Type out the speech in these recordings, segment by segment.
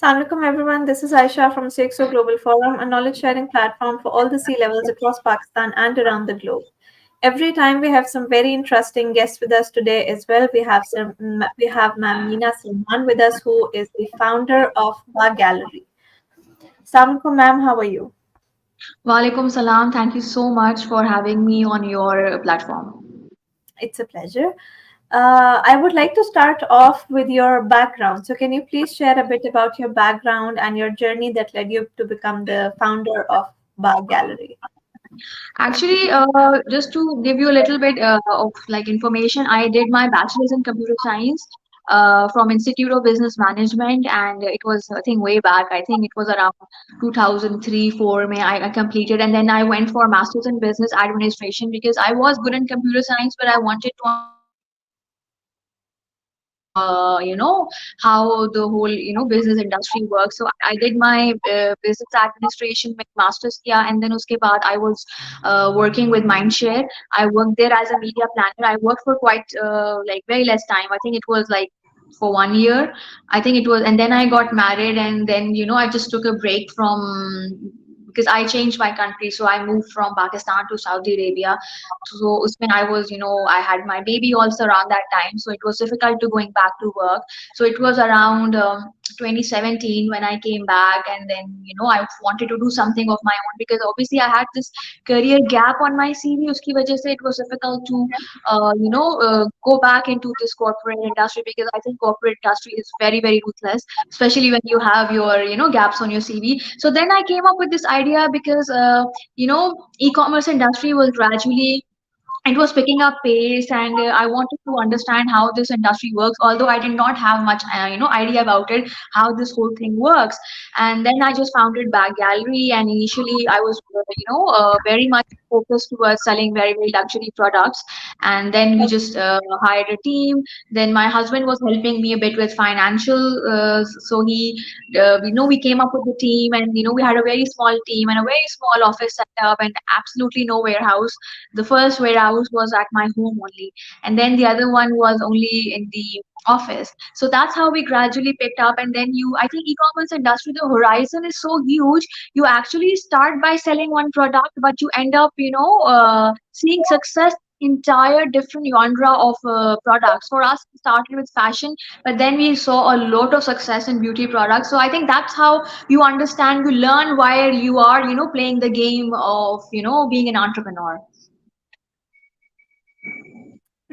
Assalamualaikum everyone, this is Ayesha from CxO Global Forum, a knowledge sharing platform for all the C levels across Pakistan and around the globe. Every time we have some very interesting guests with us today as well. We have Ma'am Mina Salman with us, who is the founder of Bagallery. Assalamualaikum ma'am, how are you? Walaikum salam. Thank you so much for having me on your platform. It's a pleasure. I would like to start off with your background. So, can you please share a bit about your background and your journey that led you to become the founder of Bar Gallery? Actually, just to give you a little bit of like information, I did my bachelor's in computer science from Institute of Business Management, and it was I think way back. I think it was around 2003, 4. May I completed, and then I went for master's in business administration because I was good in computer science, but I wanted to understand how the whole business industry works. So I did my business administration with masters kiya, and then uske baad I was working with Mindshare. I worked there as a media planner. I worked for quite like very less time. I think it was like for 1 year. I think it was, and then I got married, and then I just took a break from because I changed my country. So I moved from Pakistan to Saudi Arabia. So when I was, I had my baby also around that time. So it was difficult to going back to work. So it was around 2017 when I came back, and then I wanted to do something of my own because obviously I had this career gap on my CV. Uski wajah se it was difficult to go back into this corporate industry because I think corporate industry is very very ruthless, especially when you have your gaps on your CV. So then I came up with this idea because e-commerce industry was gradually, it was picking up pace, and I wanted to understand how this industry works, although I did not have much idea about it, how this whole thing works. And then I just founded Bag Gallery, and initially I was very much focused towards selling very very luxury products. And then we just hired a team. Then my husband was helping me a bit with financial, so we came up with the team, and we had a very small team and a very small office set up, and absolutely no warehouse. The first warehouse was at my home only, and then the other one was only in the office. So that's how we gradually picked up. And then I think e-commerce industry, the horizon is so huge. You actually start by selling one product, but you end up seeing success entire different genre of products. For us, we started with fashion, but then we saw a lot of success in beauty products. So I think that's how you understand, you learn while you are playing the game of being an entrepreneur.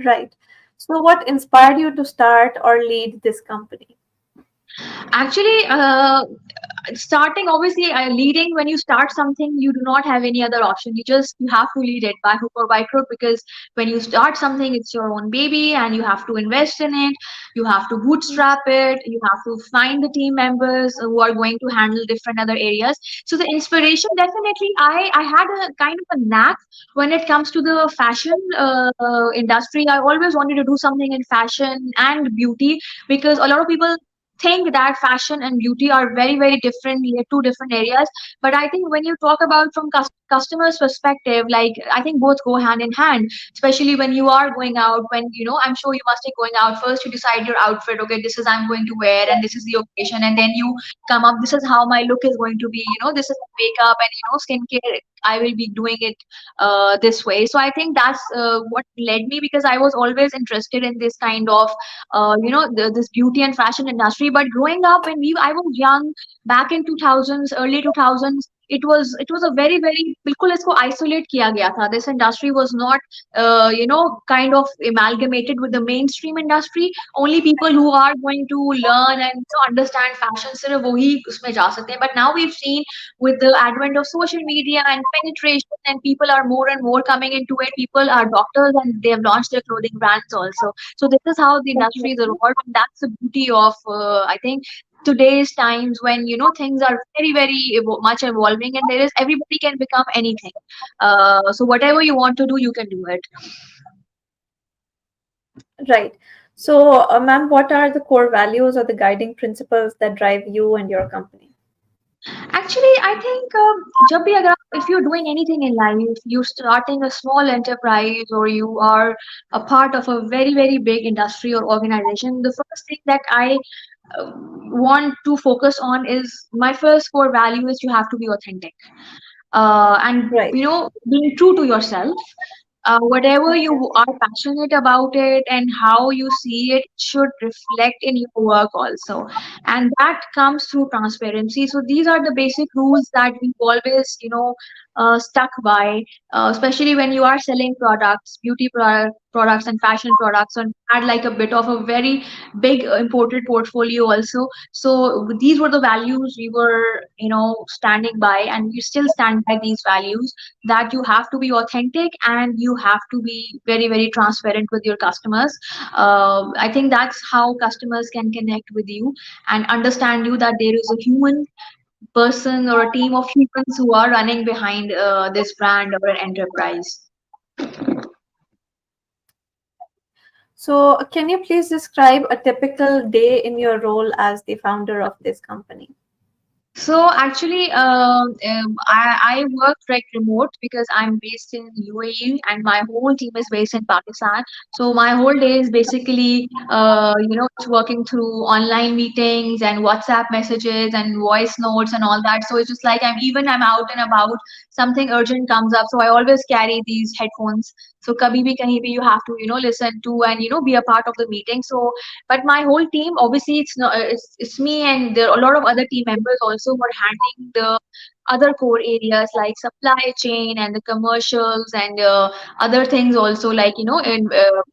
Right. So, what inspired you to start or lead this company? Actually, starting, obviously, leading, when you start something, you do not have any other option. You have to lead it by hook or by crook, because when you start something, it's your own baby, and you have to invest in it. You have to bootstrap it. You have to find the team members who are going to handle different other areas. So the inspiration, definitely, I had a kind of a knack when it comes to the fashion industry. I always wanted to do something in fashion and beauty, because a lot of people think that fashion and beauty are very very different, two different areas. But I think when you talk about from customers perspective, like, I think both go hand in hand, especially when you are going out. When I'm sure you must be going out, first you decide your outfit. Okay, this is I'm going to wear, and this is the occasion, and then you come up, this is how my look is going to be, this is makeup and skincare, I will be doing it this way. So I think that's what led me, because I was always interested in this kind of this beauty and fashion industry. But growing up, when I was young, back in 2000s, early 2000s, it was a very very बिल्कुल इसको isolate किया गया था. This industry was not kind of amalgamated with the mainstream industry. Only people who are going to learn and understand fashion सिर्फ वही उसमें जा सकते हैं. But now we've seen, with the advent of social media and penetration, and people are more and more coming into it. People are doctors, and they have launched their clothing brands also. So this is how the industry is evolved, and that's the beauty of I think today's times, when things are very very much evolving, and there is, everybody can become anything. So whatever you want to do, you can do it. Right. So, ma'am, what are the core values or the guiding principles that drive you and your company? Actually, I think जब भी अगर if you're doing anything in life, you're starting a small enterprise, or you are a part of a very very big industry or organization, the first thing that I want to focus on is my first core value is you have to be authentic, and Right. being true to yourself. Whatever Okay. you are passionate about it and how you see it should reflect in your work also, and that comes through transparency. So these are the basic rules that we always stuck by, especially when you are selling products, products and fashion products, and had like a bit of a very big imported portfolio also. So these were the values we were standing by, and we still stand by these values, that you have to be authentic and you have to be very very transparent with your customers. I think that's how customers can connect with you and understand you, that there is a human person or a team of humans who are running behind this brand or an enterprise. So, can you please describe a typical day in your role as the founder of this company? So actually, I work like remote because I'm based in UAE and my whole team is based in Pakistan. So my whole day is basically, it's working through online meetings and WhatsApp messages and voice notes and all that. So it's just like I'm out and about, something urgent comes up. So I always carry these headphones. So kabhi bhi kahin bhi you have to listen to and be a part of the meeting. So but my whole team, obviously, it's not it's me, and there are a lot of other team members also who are handling the other core areas like supply chain and the commercials and other things also, like in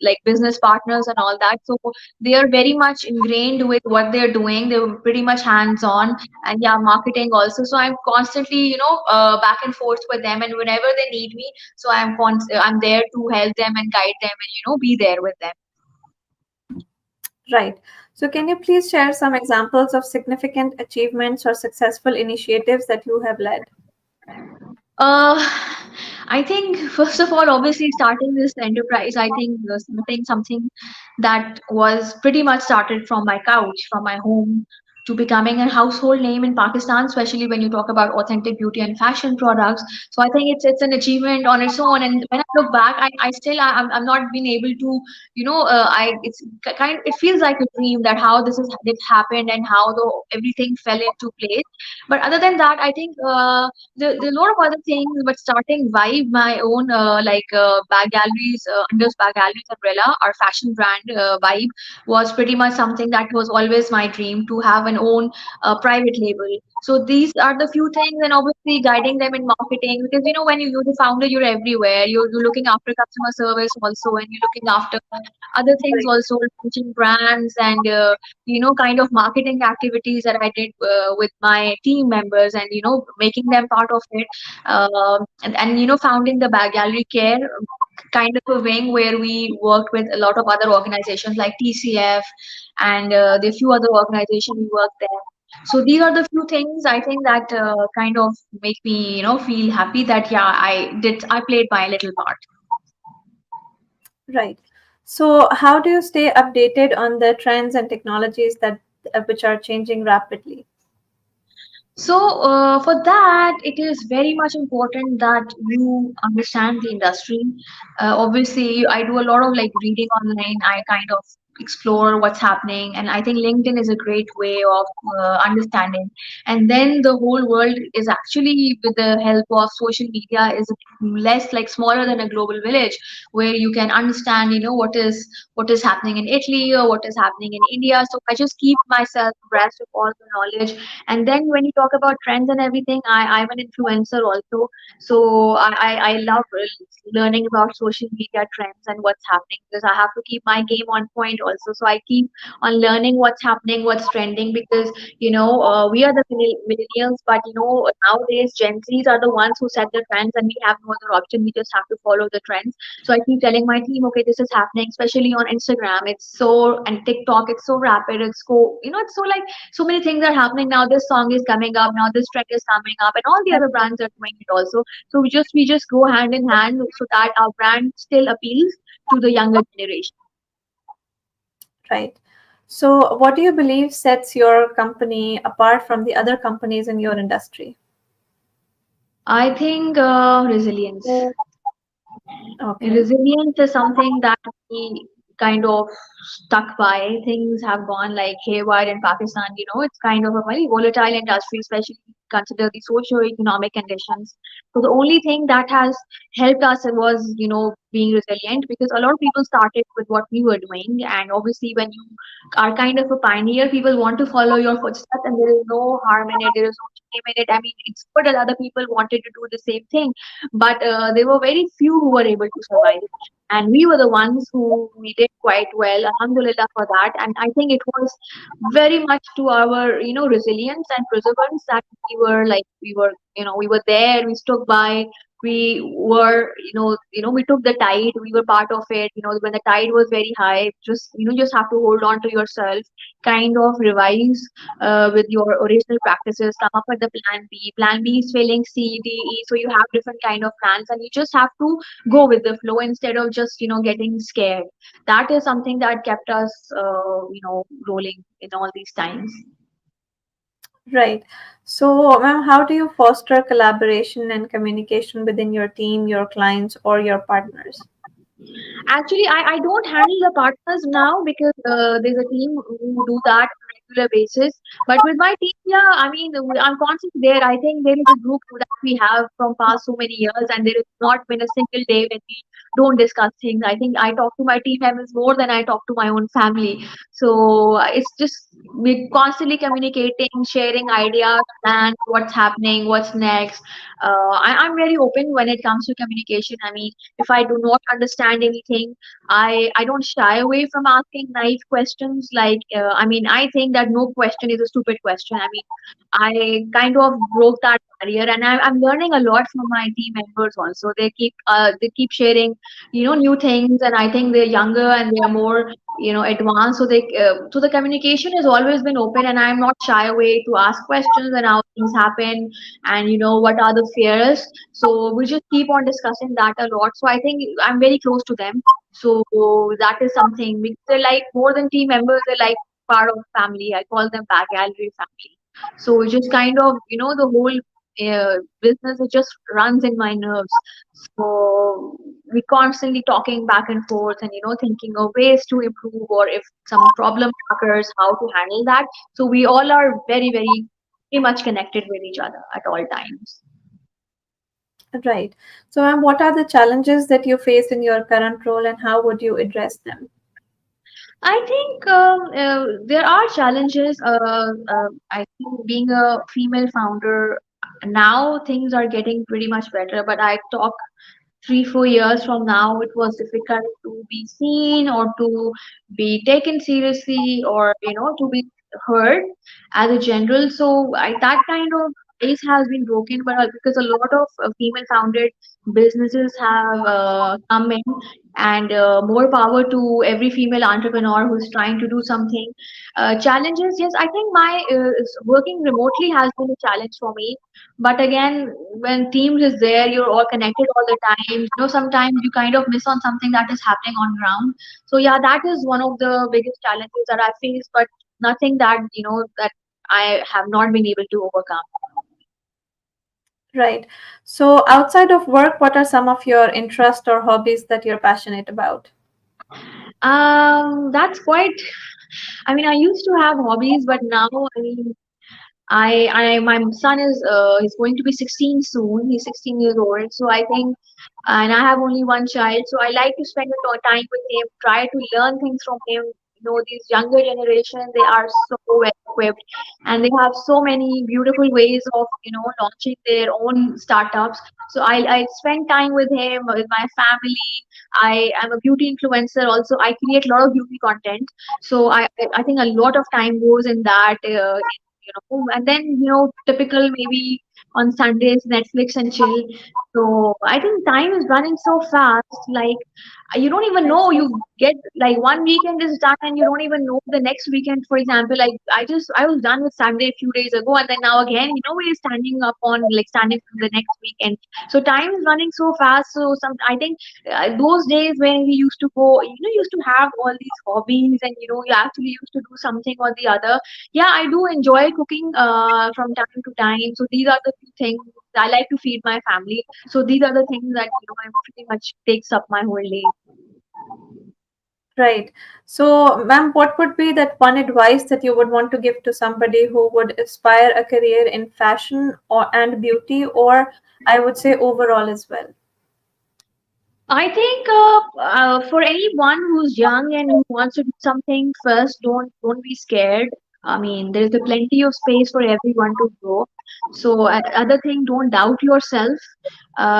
like business partners and all that. So they are very much ingrained with what they're doing. They were pretty much hands on, and yeah, marketing also. So I'm constantly back and forth with them, and whenever they need me, so I'm there to help them and guide them and be there with them. Right. So, can you please share some examples of significant achievements or successful initiatives that you have led? Uh, I think first of all, obviously starting this enterprise, I think something that was pretty much started from my couch, from my home, to becoming a household name in Pakistan, especially when you talk about authentic beauty and fashion products. So I think it's an achievement on its own. And when I look back, I still I'm not been able to, I it's kind it feels like a dream that how this happened and how everything fell into place. But other than that, I think there are a lot of other things, but starting Vibe, my own Bag Galleries, under Bag Galleries umbrella, our fashion brand Vibe was pretty much something that was always my dream to have an own private label. So these are the few things, and obviously guiding them in marketing, because when you're the founder, you're everywhere. You're looking after customer service also, and you're looking after other things Right. also, launching brands and kind of marketing activities that I did with my team members, and making them part of it, and founding the Bag Gallery Care, kind of a wing where we worked with a lot of other organizations like TCF, and the few other organizations we worked there. So these are the few things I think that kind of make me feel happy that yeah, I played my little part. Right. So, how do you stay updated on the trends and technologies that which are changing rapidly? So, for that, it is very much important that you understand the industry. Obviously, I do a lot of like reading online. I kind of explore what's happening, and I think LinkedIn is a great way of understanding. And then the whole world is actually, with the help of social media, is less like smaller than a global village, where you can understand, what is happening in Italy or what is happening in India. So I just keep myself abreast of all the knowledge. And then when you talk about trends and everything, I'm an influencer also. So I love learning about social media trends and what's happening, because I have to keep my game on point also. So I keep on learning what's happening, what's trending, because we are the millennials, but nowadays Gen Zs are the ones who set the trends, and we have no other option. We just have to follow the trends. So I keep telling my team, okay, this is happening, especially on Instagram. It's so, and TikTok, it's so rapid. It's so like so many things are happening now. This song is coming up now, this trend is coming up, and all the other brands are doing it also. So we just go hand in hand so that our brand still appeals to the younger generation. Right. So, what do you believe sets your company apart from the other companies in your industry? I think resilience. Okay. Resilience is something that we kind of stuck by. Things have gone like haywire in Pakistan. It's kind of a very volatile industry, especially consider the socio-economic conditions. So the only thing that has helped us was, being resilient, because a lot of people started with what we were doing. And obviously, when you are kind of a pioneer, people want to follow your footsteps, and there is no harm in it. There is no shame in it. I mean, it's good that other people wanted to do the same thing, but there were very few who were able to survive, and we were the ones who we did quite well, alhamdulillah for that. And I think it was very much to our resilience and perseverance that we were there, we stuck by, we were we took the tide, we were part of it. When the tide was very high, just have to hold on to yourself, kind of revise with your original practices, come up with the plan b is failing, c, d, e, so you have different kind of plans, and you just have to go with the flow instead of just getting scared. That is something that kept us rolling in all these times. Right. So, ma'am, how do you foster collaboration and communication within your team, your clients, or your partners? Actually, I don't handle the partners now, because there's a team who do that on a regular basis. But with my team, yeah, I mean, I'm constantly there. I think there is a group that we have from past so many years, and there has not been a single day when we don't discuss things. I think I talk to my team members more than I talk to my own family. So it's just we're constantly communicating, sharing ideas, plans, what's happening, what's next. I'm very open when it comes to communication. I mean, if I do not understand anything, I don't shy away from asking naive questions. Like, I mean, I think that no question is a stupid question. I mean, I kind of broke that barrier, and I'm learning a lot from my team members also. They keep sharing, new things, and I think they're younger and they are more, advanced. So the communication has always been open, and I'm not shy away to ask questions and how things happen, and what are the fears. So we just keep on discussing that a lot. So I think I'm very close to them. So that is something, because they're like more than team members, they're like part of family. I call them Bagallery family. So it just kind of, the whole business, it just runs in my nerves. So we constantly talking back and forth, and thinking of ways to improve, or if some problem occurs, how to handle that. So we all are very, very, very much connected with each other at all times. Right. So, ma'am, what are the challenges that you face in your current role and how would you address them? I think there are challenges. I think being a female founder, now things are getting pretty much better. But I talk 3 4 years from now, it was difficult to be seen, or to be taken seriously, or to be heard as a general. So that kind of base has been broken, but because a lot of female founded businesses have come in, and more power to every female entrepreneur who's trying to do something. Challenges, yes, I think my working remotely has been a challenge for me. But again, when teams is there, you're all connected all the time. Sometimes you kind of miss on something that is happening on ground. So yeah, that is one of the biggest challenges that I face, but nothing that I have not been able to overcome. Right. So, outside of work, what are some of your interests or hobbies that you're passionate about? That's quite. I mean, I used to have hobbies, but now, I mean, my son he's going to be 16 soon. He's 16 years old. So I think, and I have only one child. So I like to spend time with him, try to learn things from him. These younger generation, they are so well equipped, and they have so many beautiful ways of, launching their own startups. So I spend time with him, with my family. I am a beauty influencer also. I create a lot of beauty content. So I think a lot of time goes in that. And then typical maybe on Sundays Netflix and chill. So I think time is running so fast, like you don't even know, you get like one weekend is done and you don't even know the next weekend. For example, like I was done with Sunday a few days ago, and then now again, we're standing for the next weekend. So time is running so fast. So I think those days when we used to go, used to have all these hobbies, and you actually used to do something or the other. Yeah, I do enjoy cooking from time to time. So these are the few things. I like to feed my family. So these are the things that I pretty much takes up my whole day. Right. So, ma'am, what would be that one advice that you would want to give to somebody who would aspire a career in fashion or and beauty, or I would say overall as well? I think for anyone who's young and who wants to do something, first don't be scared. I mean, there's a plenty of space for everyone to grow. So other thing, don't doubt yourself,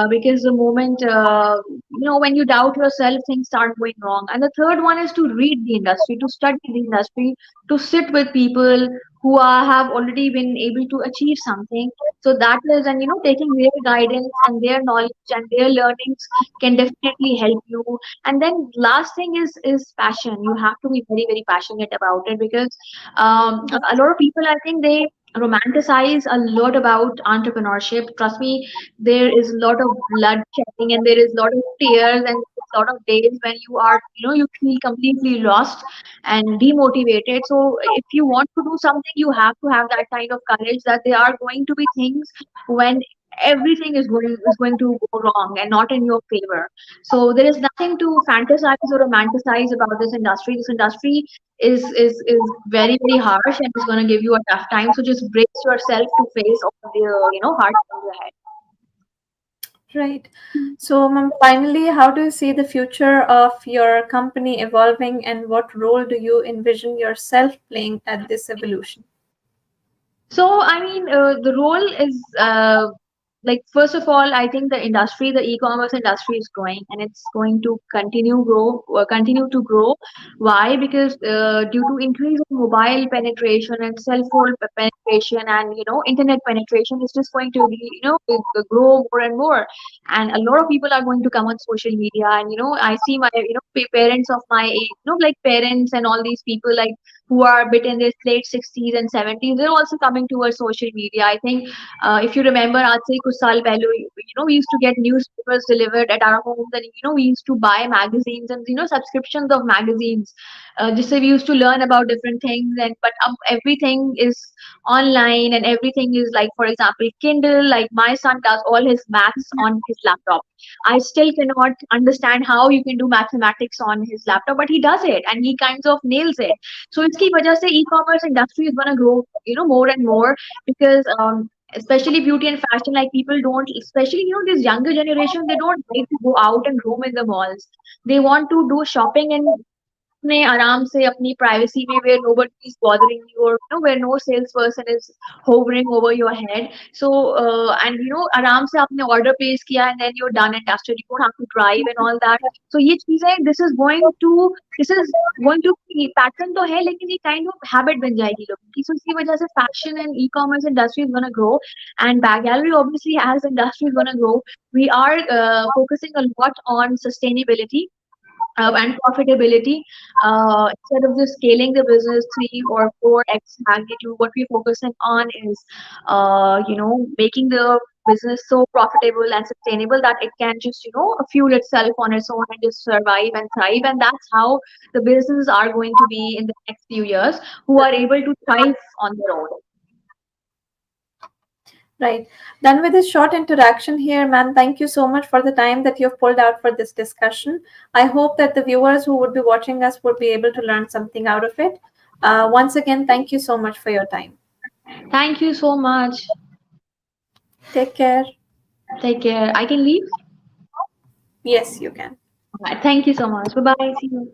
because the moment when you doubt yourself, things start going wrong. And the third one is to read the industry, to study the industry, to sit with people who have already been able to achieve something. So that is, and taking their guidance and their knowledge and their learnings can definitely help you. And then last thing is passion. You have to be very very passionate about it, because a lot of people, I think, they romanticize a lot about entrepreneurship. Trust me, there is a lot of blood shedding, and there is a lot of tears, and a lot of days when you are, you feel completely lost and demotivated. So if you want to do something, you have to have that kind of courage, that there are going to be things when everything is going to go wrong and not in your favor. So there is nothing to fantasize or romanticize about this industry. This industry is very very harsh, and it's going to give you a tough time. So just brace yourself to face all the hard times ahead. Right. So, ma'am, finally, how do you see the future of your company evolving, and what role do you envision yourself playing at this evolution? So, I mean, the role is like, first of all, I think the industry, the e-commerce industry is growing, and it's going to continue to grow. Why? Because due to increase in mobile penetration and cell phone penetration and internet penetration, is just going to be grow more and more. And a lot of people are going to come on social media, and I see my parents of my age, like parents and all these people, like who are a bit in their late 60s and 70s, they're also coming towards social media. I think if you remember, aaj se kuch saal pehle, we used to get newspapers delivered at our homes, and we used to buy magazines and subscriptions of magazines. Just say we used to learn about different things, and but everything is online, and everything is, like, for example, Kindle. Like, my son does all his maths on his laptop. I still cannot understand how you can do mathematics on his laptop, but he does it, and he kinds of nails it. So इसकी वजह से e-commerce industry is going to grow, more and more, because especially beauty and fashion, like, people don't, especially this younger generation, they don't like to go out and roam in the malls. They want to do shopping and अपने आराम से अपनी privacy में, where nobody is bothering you, or where no salesperson is hovering over your head. So and आराम से आपने order place किया, and then you're done and dusted. You don't have to drive and all that. So ये चीजें, this is going to pattern तो है, लेकिन ये kind of habit बन जाएगी लोगों की. So इसकी वजह से fashion and e-commerce industry is gonna grow, and Bagallery, obviously, as industry is gonna grow, we are focusing a lot on sustainability and profitability. Instead of just scaling the business 3 or 4x magnitude, what we're focusing on is, making the business so profitable and sustainable that it can just, fuel itself on its own and just survive and thrive. And that's how the businesses are going to be in the next few years, who are able to thrive on their own. Right. Done with this short interaction here, man. Thank you so much for the time that you've pulled out for this discussion. I hope that the viewers who would be watching us would be able to learn something out of it. Once again, thank you so much for your time. Thank you so much. Take care. Take care. I can leave. Yes, you can. Alright, thank you so much. Bye bye. See you.